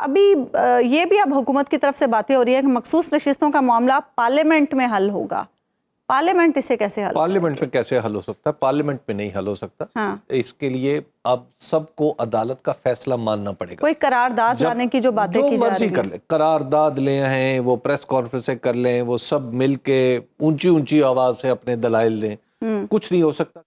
ابھی یہ بھی اب حکومت کی طرف سے باتیں ہو رہی ہیں کہ مخصوص نشستوں کا معاملہ پارلیمنٹ میں حل ہوگا. پارلیمنٹ اسے کیسے حل؟ پارلیمنٹ میں کیسے حل ہو سکتا ہے؟ پارلیمنٹ میں نہیں حل ہو سکتا. اس کے لیے اب سب کو عدالت کا فیصلہ ماننا پڑے گا. کوئی قرارداد لانے کی جو باتیں کی جا رہی ہیں، جو مرضی کر لیں، قرارداد لے ہیں، وہ پریس کانفرنسیں کر لیں، وہ سب مل کے اونچی اونچی آواز سے اپنے دلائل دیں، کچھ نہیں ہو سکتا.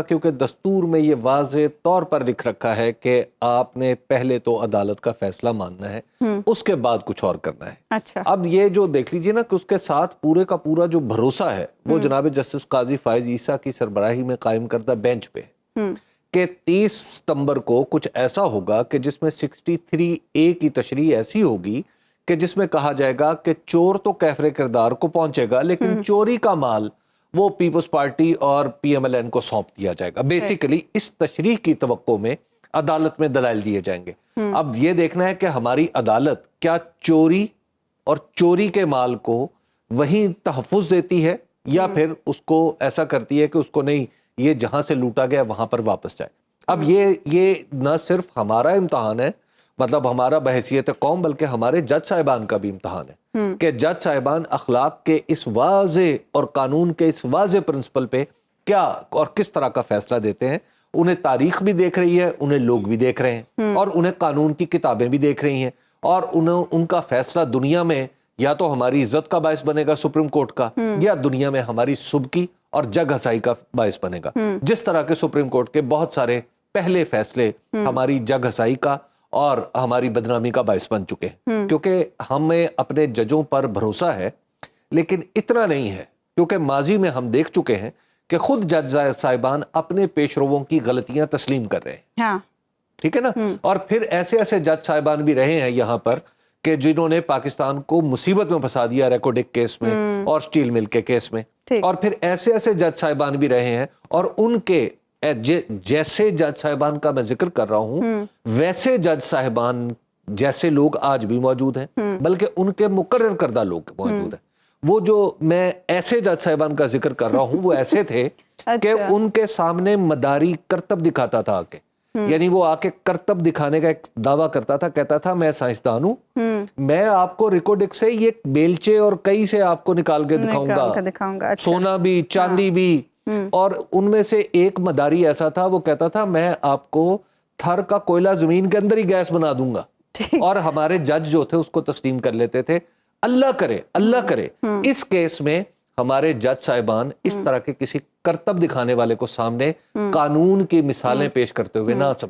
کیونکہ دستور میں یہ واضح طور پر لکھ رکھا ہے کہ آپ نے پہلے تو عدالت کا فیصلہ ماننا ہے، اس کے بعد کچھ اور کرنا ہے. اچھا، اب یہ جو دیکھ لیجئے نا کہ اس کے ساتھ پورے کا پورا جو بھروسہ ہے وہ جناب جسٹس قاضی فائز عیسیٰ کی سربراہی میں قائم کردہ بینچ پہ کہ 30 ستمبر کو کچھ ایسا ہوگا کہ جس میں 63A کی تشریح ایسی ہوگی کہ جس میں کہا جائے گا کہ چور تو کیفر کردار کو پہنچے گا، لیکن چوری کا مال وہ پیپلز پارٹی اور PMLN کو سونپ دیا جائے گا. بیسیکلی اس تشریح کی توقع میں عدالت میں دلائل دیے جائیں گے. اب یہ دیکھنا ہے کہ ہماری عدالت کیا چوری اور چوری کے مال کو وہیں تحفظ دیتی ہے یا پھر اس کو ایسا کرتی ہے کہ اس کو نہیں، یہ جہاں سے لوٹا گیا وہاں پر واپس جائے. اب یہ نہ صرف ہمارا امتحان ہے، مطلب ہمارا بحیثیت قوم، بلکہ ہمارے جج صاحبان کا بھی امتحان ہے کہ جج صاحبان اخلاق کے اس واضح اور قانون کے اس واضح پرنسپل پہ کیا اور کس طرح کا فیصلہ دیتے ہیں. انہیں تاریخ بھی دیکھ رہی ہے، انہیں لوگ بھی دیکھ رہے ہیں، اور انہیں قانون کی کتابیں بھی دیکھ رہی ہیں، اور ان کا فیصلہ دنیا میں یا تو ہماری عزت کا باعث بنے گا سپریم کورٹ کا، یا دنیا میں ہماری سبکی اور جگ ہسائی کا باعث بنے گا. جس طرح کے سپریم کورٹ کے بہت سارے پہلے فیصلے ہماری جگ ہسائی کا اور ہماری بدنامی کا باعث بن چکے ہیں. کیونکہ ہمیں اپنے ججوں پر بھروسہ ہے، لیکن اتنا نہیں ہے، کیونکہ ماضی میں ہم دیکھ چکے ہیں کہ خود جج صاحبان اپنے پیش رووں کی غلطیاں تسلیم کر رہے ہیں. ٹھیک ہے نا؟ اور پھر ایسے جج صاحبان بھی رہے ہیں یہاں پر کہ جنہوں نے پاکستان کو مصیبت میں پھنسا دیا، ریکوڈک کیس میں اور سٹیل مل کے کیس میں. اور پھر ایسے جج صاحبان بھی رہے ہیں، اور ان کے جیسے جج صاحبان کا میں ذکر کر رہا ہوں ویسے جج صاحبان جیسے لوگ آج بھی موجود ہیں، بلکہ ان کے مقرر کردہ لوگ موجود ہیں. وہ جو میں ایسے جج صاحبان کا ذکر کر رہا ہوں وہ ایسے تھے کہ ان کے سامنے مداری کرتب دکھاتا تھا آ کے، یعنی وہ آ کے کرتب دکھانے کا ایک دعویٰ کرتا تھا، کہتا تھا میں سائنسدان ہوں، میں آپ کو ریکوڈک سے یہ بیلچے اور کئی سے آپ کو نکال کے دکھاؤں گا، سونا بھی چاندی بھی. اور ان میں سے ایک مداری ایسا تھا، وہ کہتا تھا میں آپ کو تھر کا کوئلہ زمین کے اندر ہی گیس بنا دوں گا. اور ہمارے جج جو تھے اس کو تسلیم کر لیتے تھے. اللہ کرے اس کیس میں ہمارے جج صاحبان اس طرح کے کسی کرتب دکھانے والے کو سامنے قانون کی مثالیں پیش کرتے ہوئے نہ